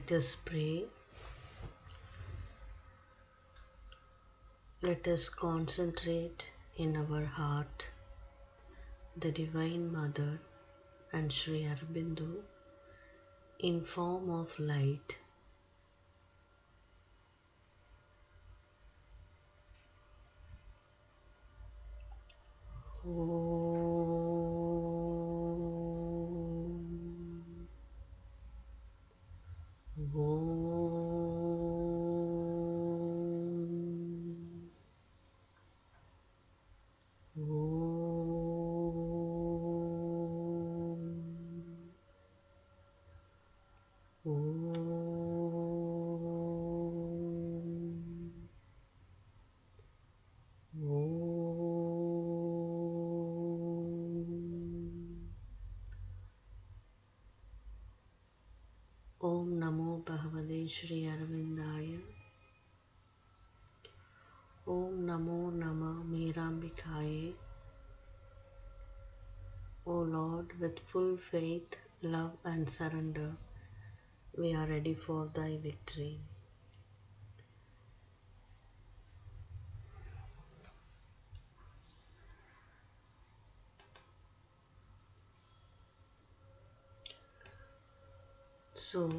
Let us pray. Let us concentrate in our heart the Divine Mother and Sri Aurobindo in form of light. Om Namo Bhagavate Sri Aurobindaya. Om Namo Nama Mirambikaye. O Lord, with full faith, love and surrender, we are ready for Thy victory. So,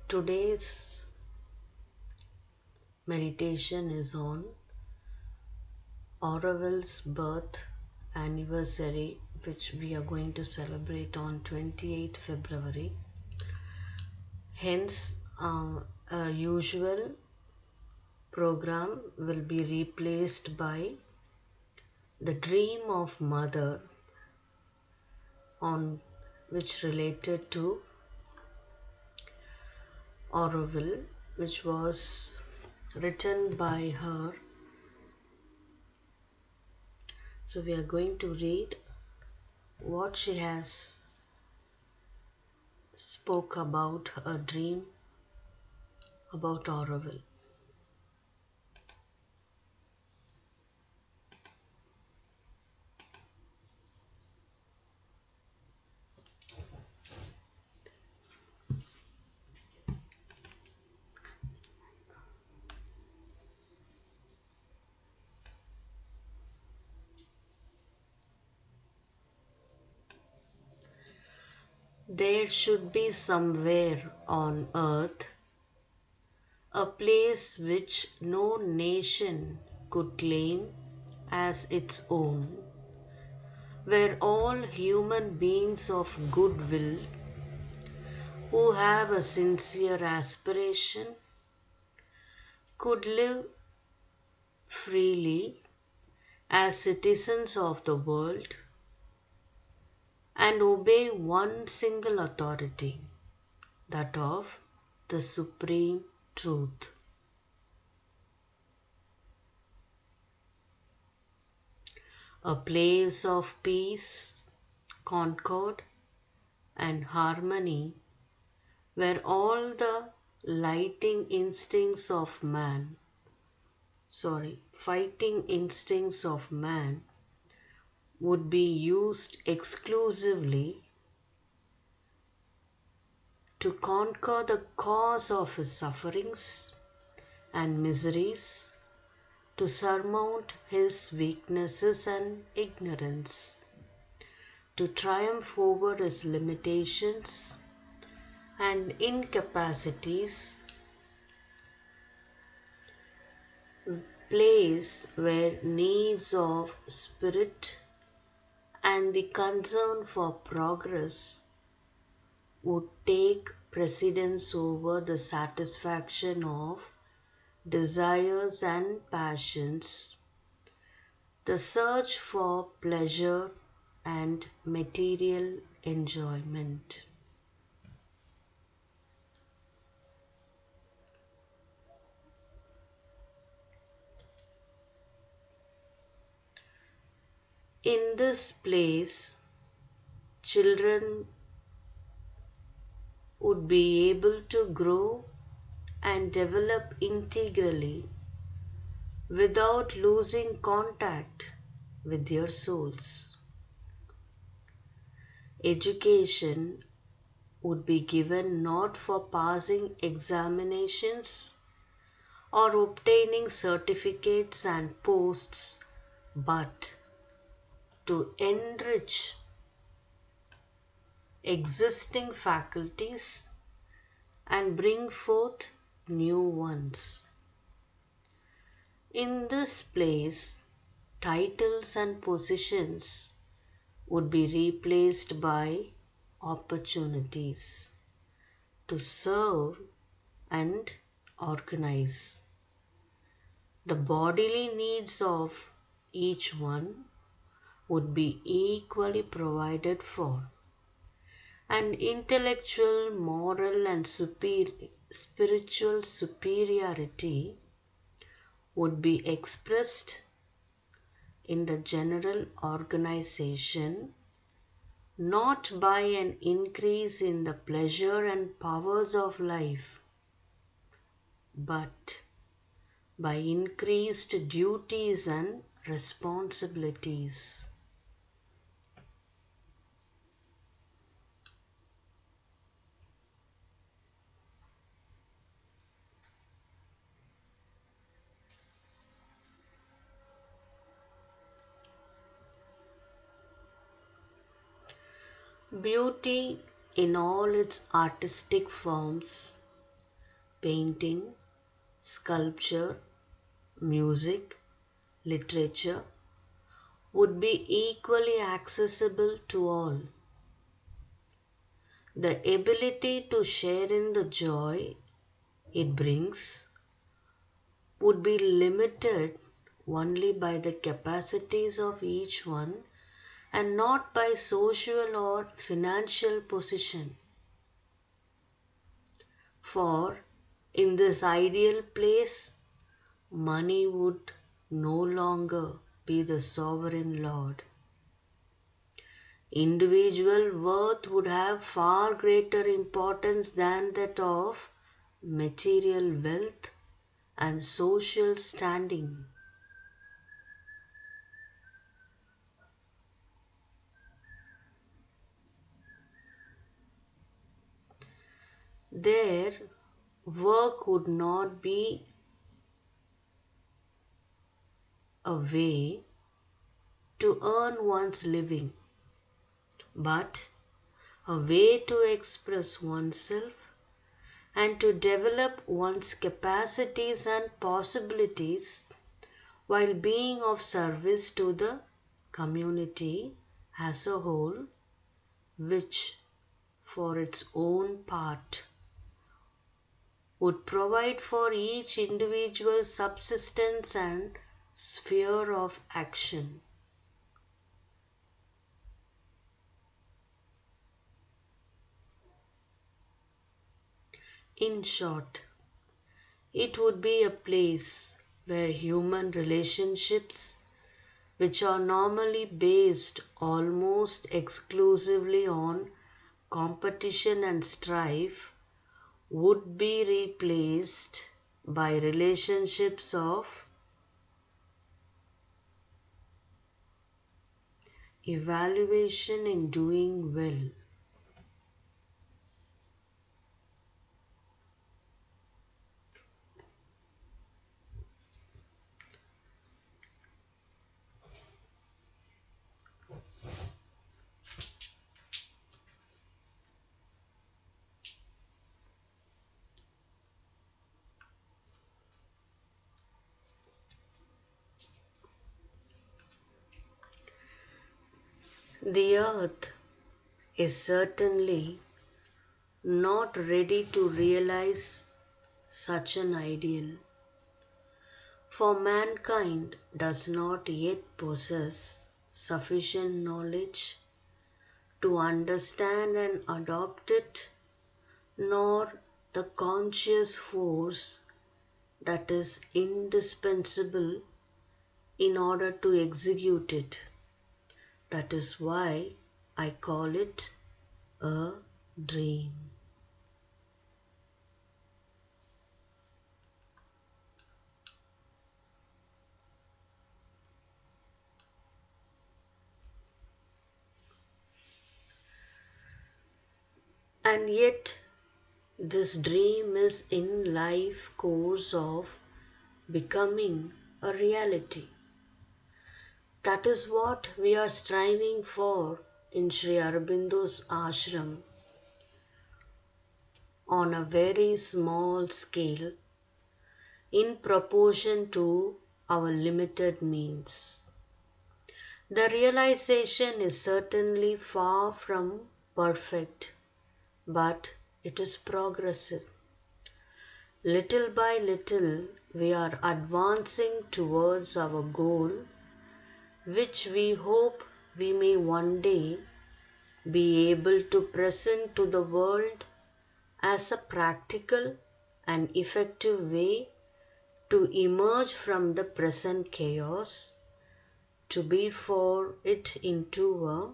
today's meditation is on Auroville's birth anniversary, which we are going to celebrate on 28th February. Hence, a usual program will be replaced by the dream of mother, on which related to Auroville, which was written by her. So we are going to read what she has spoke about her dream about Auroville. There should be somewhere on earth a place which no nation could claim as its own, where all human beings of goodwill who have a sincere aspiration could live freely as citizens of the world and obey one single authority, that of the Supreme Truth. A place of peace, concord, and harmony, where all the fighting instincts of man would be used exclusively to conquer the cause of his sufferings and miseries, to surmount his weaknesses and ignorance, to triumph over his limitations and incapacities, place where needs of spirit and the concern for progress would take precedence over the satisfaction of desires and passions, the search for pleasure and material enjoyment. In this place, children would be able to grow and develop integrally without losing contact with their souls. Education would be given not for passing examinations or obtaining certificates and posts, but to enrich existing faculties and bring forth new ones. In this place, titles and positions would be replaced by opportunities to serve and organize. The bodily needs of each one would be equally provided for, and intellectual, moral, and spiritual superiority would be expressed in the general organization, not by an increase in the pleasure and powers of life, but by increased duties and responsibilities. Beauty in all its artistic forms, painting, sculpture, music, literature, would be equally accessible to all. The ability to share in the joy it brings would be limited only by the capacities of each one and not by social or financial position. For in this ideal place, money would no longer be the sovereign lord. Individual worth would have far greater importance than that of material wealth and social standing. Their work would not be a way to earn one's living, but a way to express oneself and to develop one's capacities and possibilities while being of service to the community as a whole, which for its own part would provide for each individual's subsistence and sphere of action. In short, it would be a place where human relationships, which are normally based almost exclusively on competition and strife, would be replaced by relationships of evaluation in doing well. The earth is certainly not ready to realize such an ideal, for mankind does not yet possess sufficient knowledge to understand and adopt it, nor the conscious force that is indispensable in order to execute it. That is why I call it a dream. And yet this dream is in life course of becoming a reality. That is what we are striving for in Sri Aurobindo's ashram on a very small scale in proportion to our limited means. The realization is certainly far from perfect, but it is progressive. Little by little, we are advancing towards our goal, which we hope we may one day be able to present to the world as a practical and effective way to emerge from the present chaos, to be for it into a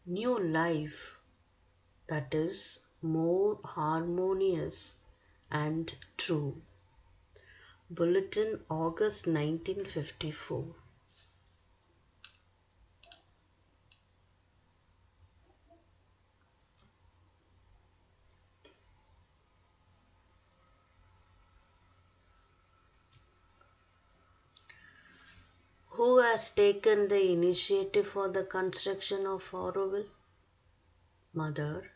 new life that is more harmonious and true. Bulletin, August 1954. Who has taken the initiative for the construction of Aurobindo? Mother,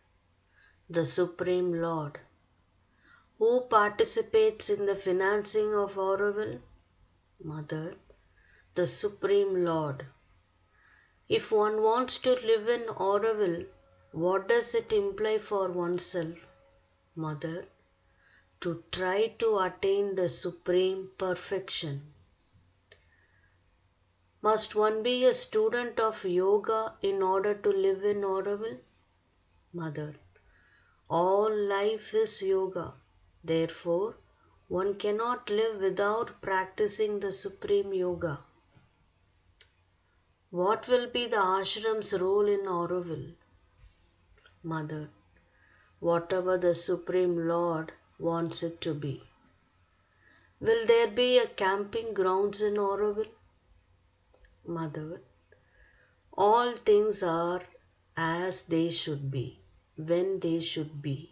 the Supreme Lord. Who participates in the financing of Aurobindo? Mother, the Supreme Lord. If one wants to live in Aurobindo, what does it imply for oneself? Mother, to try to attain the supreme perfection. Must one be a student of yoga in order to live in Aurobindo? Mother, all life is yoga. Therefore, one cannot live without practicing the supreme yoga. What will be the ashram's role in Aurobindo? Mother, whatever the Supreme Lord wants it to be. Will there be a camping grounds in Aurobindo? Mother, all things are as they should be, when they should be.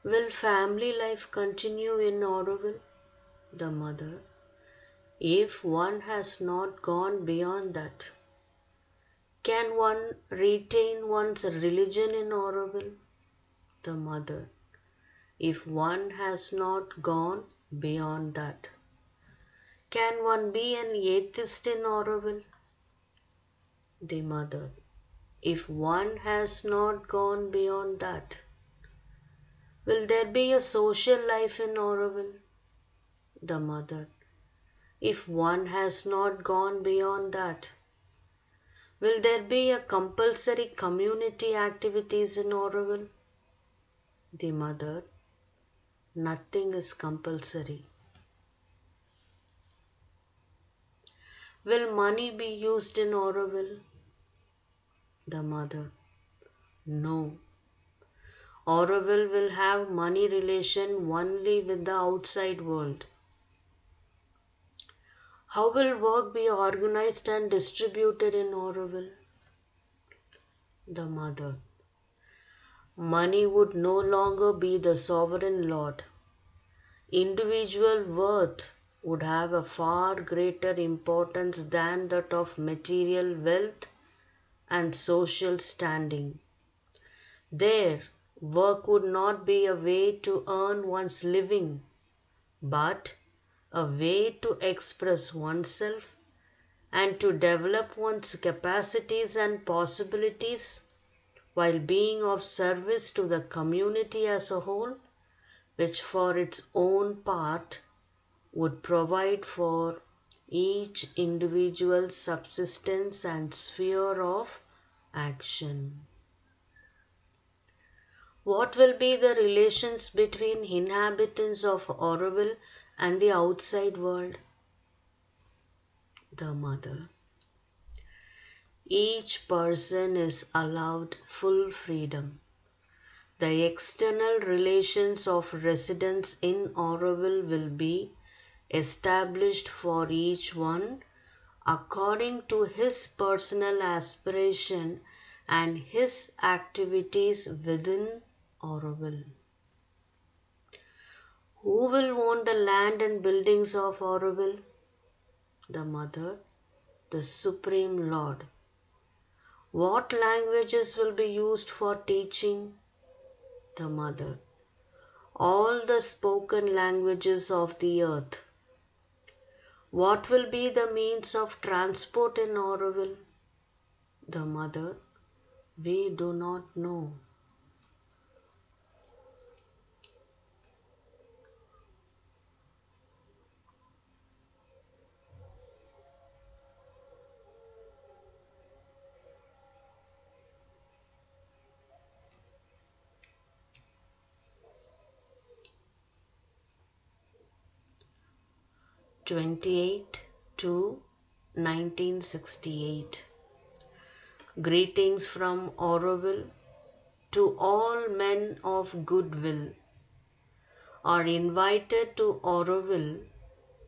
Will family life continue in Aurobindo? The mother, if one has not gone beyond that. Can one retain one's religion in Aurobindo? The mother, if one has not gone beyond that. Can one be an atheist in Aurobindo? The mother, if one has not gone beyond that. Will there be a social life in Aurobindo? The mother, if one has not gone beyond that. Will there be a compulsory community activities in Aurobindo? The mother, nothing is compulsory. Will money be used in Aurobindo? The mother, no. Aurobindo will have money relation only with the outside world. How will work be organized and distributed in Aurobindo? The mother, money would no longer be the sovereign lord. Individual worth would have a far greater importance than that of material wealth and social standing. There, work would not be a way to earn one's living, but a way to express oneself and to develop one's capacities and possibilities while being of service to the community as a whole, which for its own part would provide for each individual's subsistence and sphere of action. What will be the relations between inhabitants of Aurobindo and the outside world? The mother, each person is allowed full freedom. The external relations of residence in Auroville will be established for each one according to his personal aspiration and his activities within Auroville. Who will own the land and buildings of Auroville? The Mother, the Supreme Lord. What languages will be used for teaching? The Mother. All the spoken languages of the earth. What will be the means of transport in Auroville? The Mother. We do not know. (28 to 1968) Greetings from Auroville to all men of goodwill. Are invited to Auroville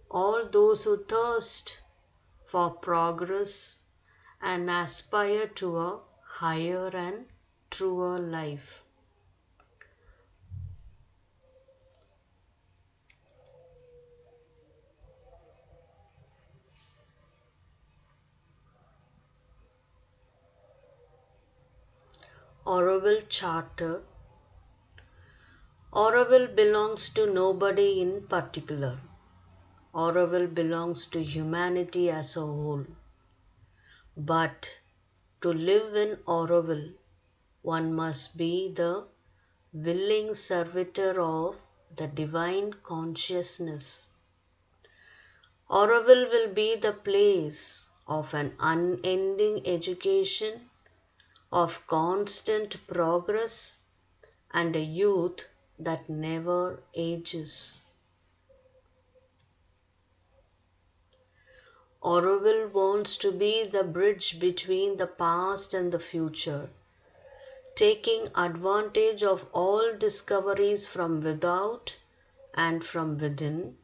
all those who thirst for progress and aspire to a higher and truer life. Auroville Charter. Auroville belongs to nobody in particular. Auroville belongs to humanity as a whole. But to live in Auroville, one must be the willing servitor of the divine consciousness. Auroville will be the place of an unending education, of constant progress, and a youth that never ages. Auroville wants to be the bridge between the past and the future, taking advantage of all discoveries from without and from within.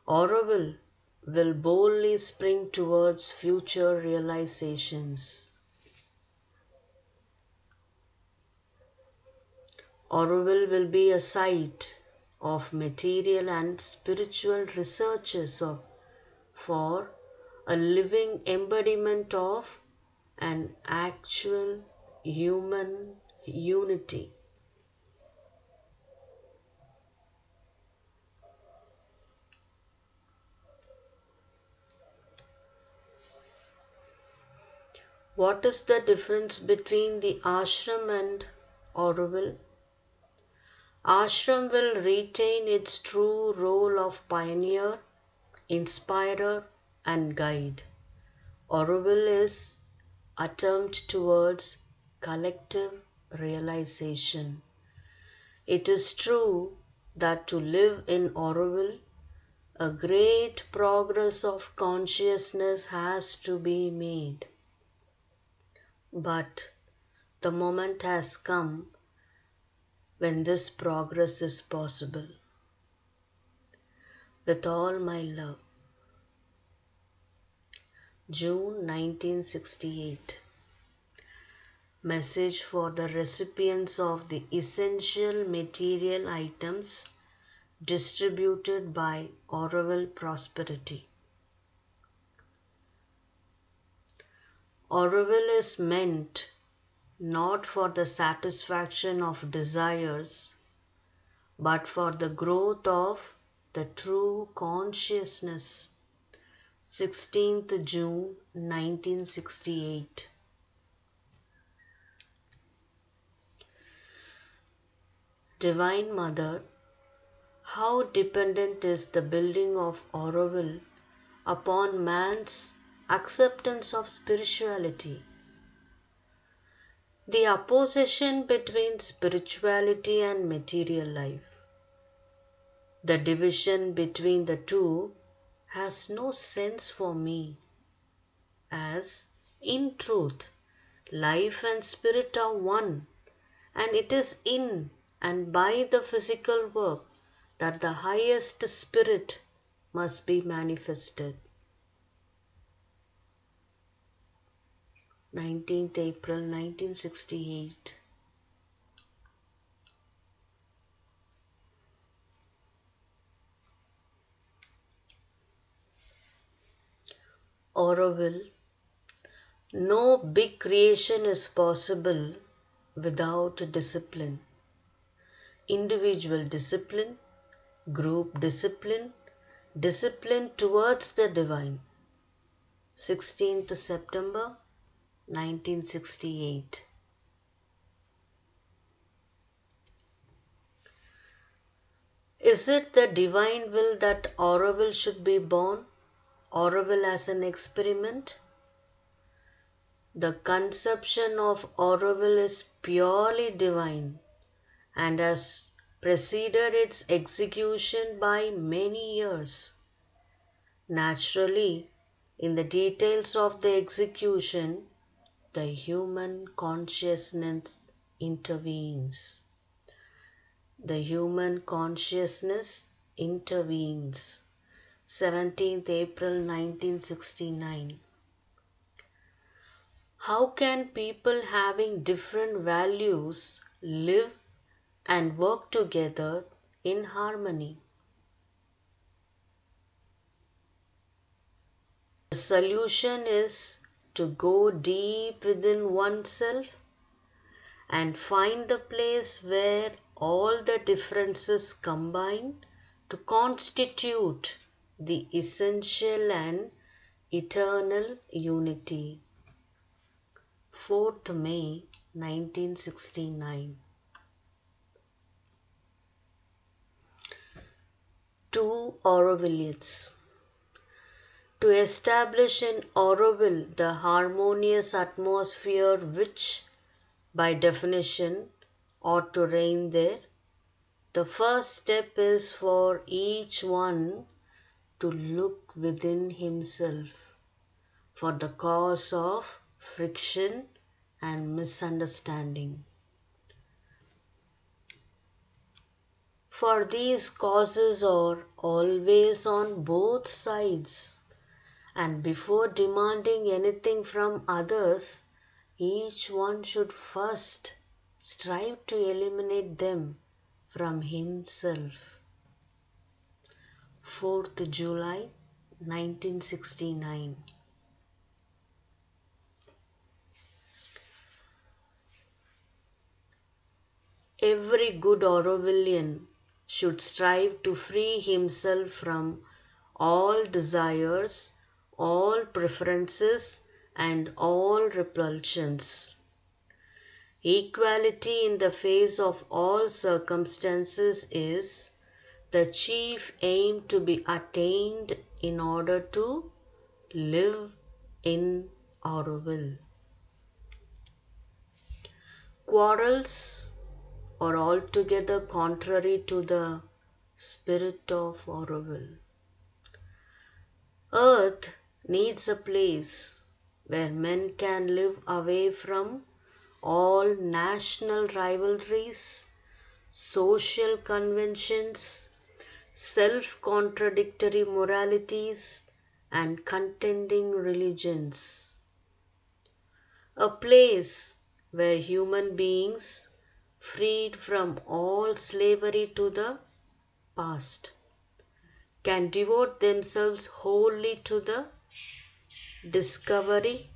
Auroville will boldly spring towards future realizations. Auroville will be a site of material and spiritual researches for a living embodiment of an actual human unity. What is the difference between the ashram and Auroville? Ashram will retain its true role of pioneer, inspirer, and guide. Auroville is attempt towards collective realization. It is true that to live in Auroville, a great progress of consciousness has to be made. But the moment has come when this progress is possible. With all my love. June 1968. Message for the recipients of the essential material items distributed by Auroville Prosperity. Auroville is meant not for the satisfaction of desires, but for the growth of the true consciousness. 16th June 1968. Divine Mother, how dependent is the building of Auroville upon man's acceptance of spirituality? The opposition between spirituality and material life, the division between the two has no sense for me, as In truth, life and spirit are one, and it is in and by the physical work that the highest spirit must be manifested. 19th April 1968. Aurobindo, no big creation is possible without discipline. Individual discipline, group discipline, discipline towards the divine. 16th September 1968. Is it the divine will that Aurobindo should be born? Aurobindo as an experiment? The conception of Aurobindo is purely divine and has preceded its execution by many years. Naturally, in the details of the execution, the human consciousness intervenes. The human consciousness intervenes. 17th April 1969. How can people having different values live and work together in harmony? The solution is to go deep within oneself and find the place where all the differences combine to constitute the essential and eternal unity. 4th May 1969. Two Aurobillians. To establish in Aurobindo the harmonious atmosphere which, by definition, ought to reign there, the first step is for each one to look within himself for the cause of friction and misunderstanding. For these causes are always on both sides, and before demanding anything from others, each one should first strive to eliminate them from himself. 4th July 1969. Every good Aurobillian should strive to free himself from all desires, all preferences, and all repulsions. Equality in the face of all circumstances is the chief aim to be attained in order to live in Aurobindo. Quarrels are altogether contrary to the spirit of Aurobindo. Earth needs a place where men can live away from all national rivalries, social conventions, self-contradictory moralities, and contending religions. A place where human beings, freed from all slavery to the past, can devote themselves wholly to the discovery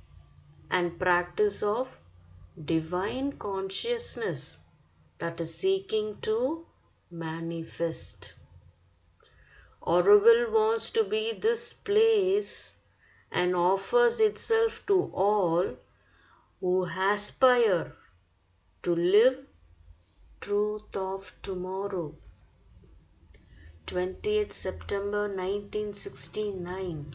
and practice of divine consciousness that is seeking to manifest. Aurobindo wants to be this place and offers itself to all who aspire to live truth of tomorrow. 20th September 1969.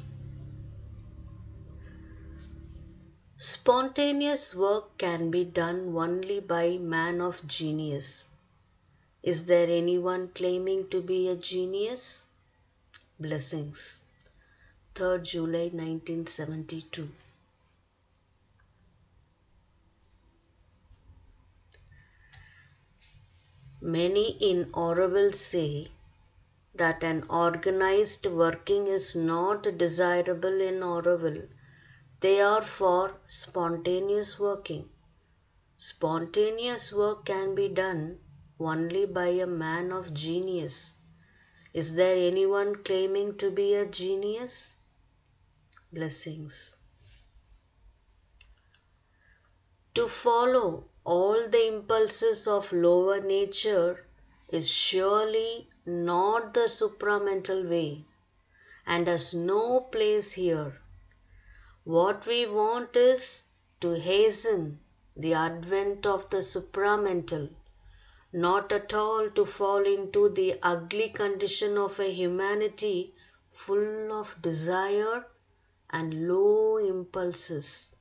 Spontaneous work can be done only by man of genius. Is there anyone claiming to be a genius? Blessings. 3rd July 1972. Many in Aurobindo say that an organized working is not desirable in Aurobindo. They are for spontaneous working. Spontaneous work can be done only by a man of genius. Is there anyone claiming to be a genius? Blessings. To follow all the impulses of lower nature is surely not the supramental way and has no place here. What we want is to hasten the advent of the supramental, not at all to fall into the ugly condition of a humanity full of desire and low impulses.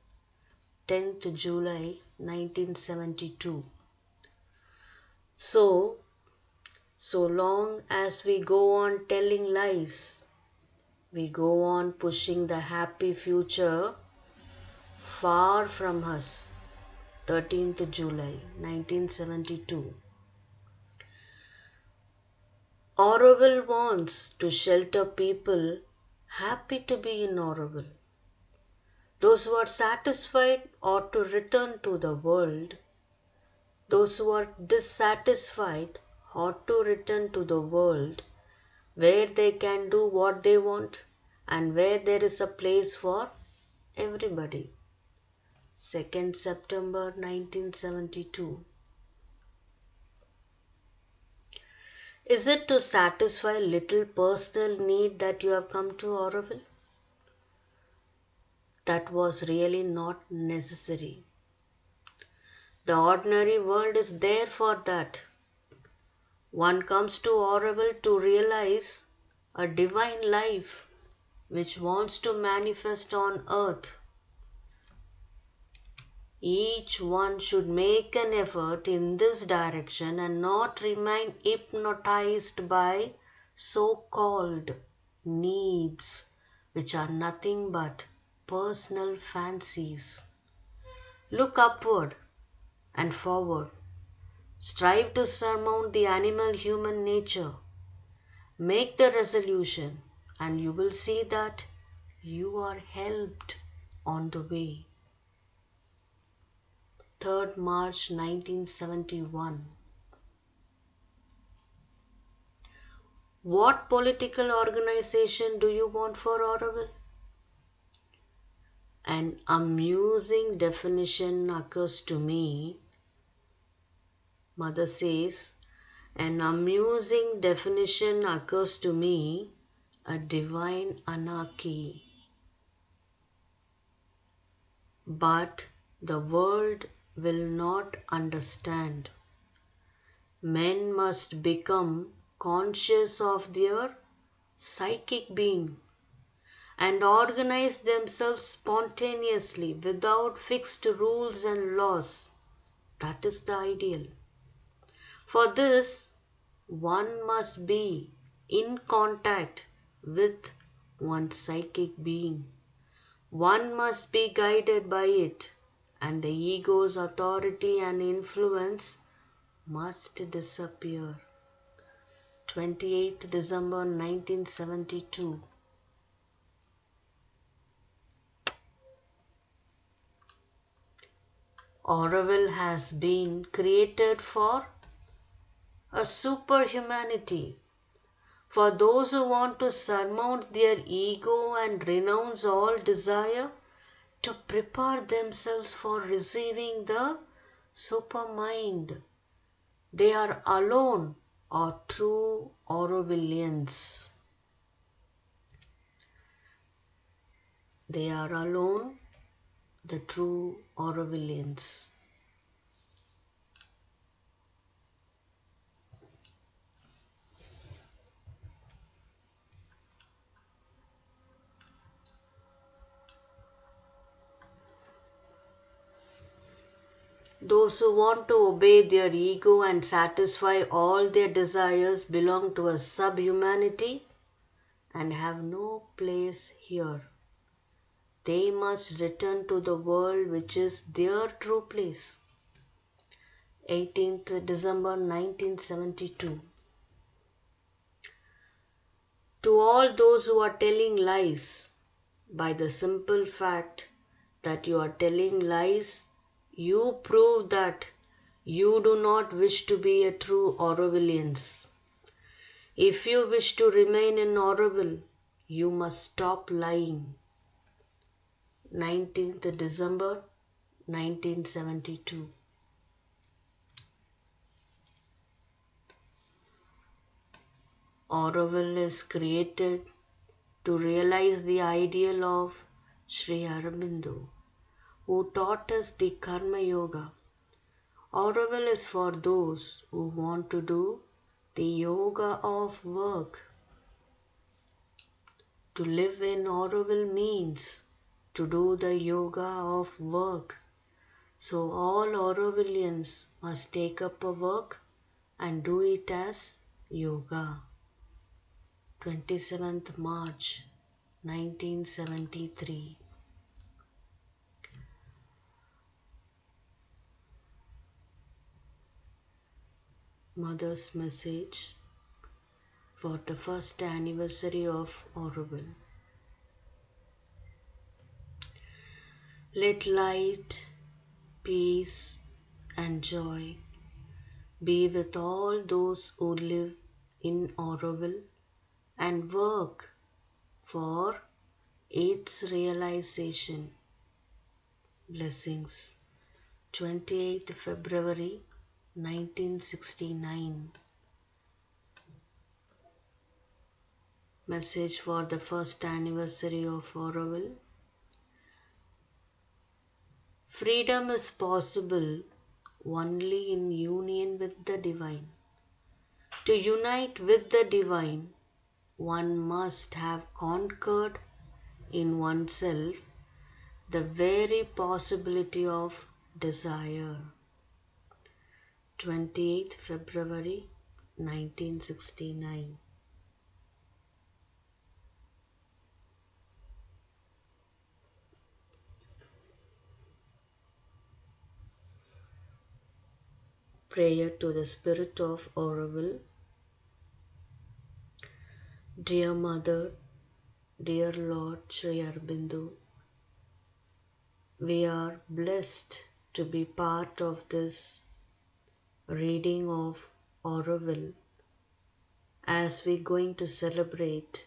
10th July 1972. So long as we go on telling lies, we go on pushing the happy future far from us. 13th July 1972. Aurobindo wants to shelter people happy to be in Aurobindo. Those who are satisfied ought to return to the world. Those who are dissatisfied ought to return to the world where they can do what they want and where there is a place for everybody. 2nd September 1972. Is it to satisfy little personal need that you have come to Aurobindo? That was really not necessary. The ordinary world is there for that. One comes to Aurobindo to realize a divine life which wants to manifest on earth. Each one should make an effort in this direction and not remain hypnotized by so-called needs, which are nothing but personal fancies. Look upward and forward. Strive to surmount the animal-human nature. Make the resolution and you will see that you are helped on the way. 3rd March 1971. What political organization do you want for Aurobindo? An amusing definition occurs to me. Mother says, an amusing definition occurs to me, a divine anarchy. But the world will not understand. Men must become conscious of their psychic being and organize themselves spontaneously without fixed rules and laws. That is the ideal. For this, one must be in contact with one's psychic being. One must be guided by it, and the ego's authority and influence must disappear. 28th December 1972. Aurobindo has been created for a superhumanity, for those who want to surmount their ego and renounce all desire, to prepare themselves for receiving the supermind. They are alone or true Aurobindians. They are alone, the true Aurobillians. Those who want to obey their ego and satisfy all their desires belong to a subhumanity and have no place here. They must return to the world which is their true place. 18th December 1972. To all those who are telling lies, by the simple fact that you are telling lies, you prove that you do not wish to be a true Aurovillians. If you wish to remain in Auroville, you must stop lying. 19th December 1972. Auroville is created to realize the ideal of Sri Aurobindo, who taught us the Karma Yoga. Auroville is for those who want to do the yoga of work. To live in Auroville means to do the yoga of work. So all Aurovillians must take up a work and do it as yoga. 27th March 1973. Mother's message for the first anniversary of Aurobindo. Let light, peace and joy be with all those who live in Aurobindo and work for its realization. Blessings. 28th February 1969. Message for the first anniversary of Aurobindo. Freedom is possible only in union with the Divine. To unite with the Divine, one must have conquered in oneself the very possibility of desire. 28th February 1969. Prayer to the Spirit of Auroville. Dear Mother, dear Lord Sri Aurobindo, we are blessed to be part of this reading of Auroville as we are going to celebrate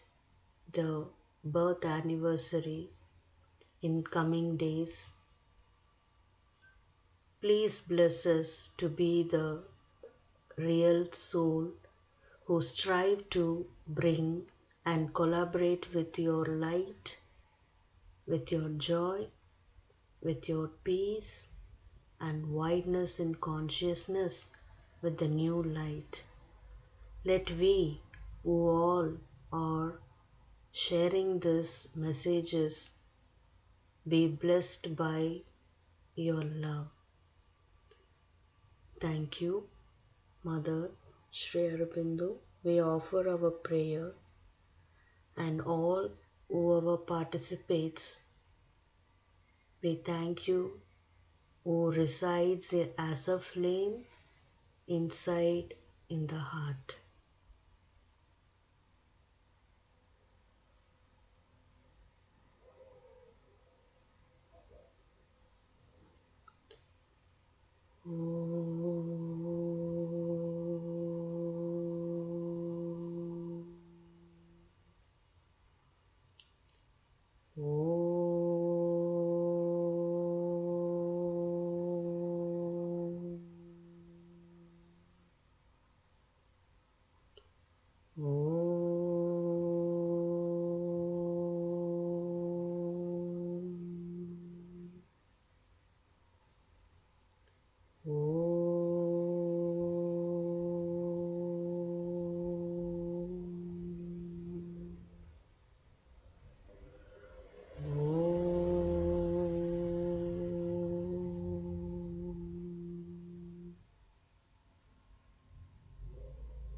the birth anniversary in coming days. Please bless us to be the real soul who strive to bring and collaborate with your light, with your joy, with your peace and wideness in consciousness with the new light. Let we who all are sharing these messages be blessed by your love. Thank you, Mother Sri Aurobindo. We offer our prayer and all whoever participates. We thank you who resides as a flame inside in the heart.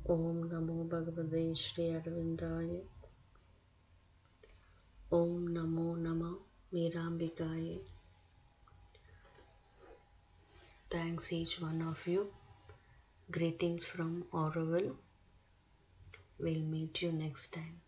Om Namo Bhagavate Sri Aurobindaya. Om Namo Nama Mirambikaye. Thanks each one of you. Greetings from Aurobindo. We'll meet you next time.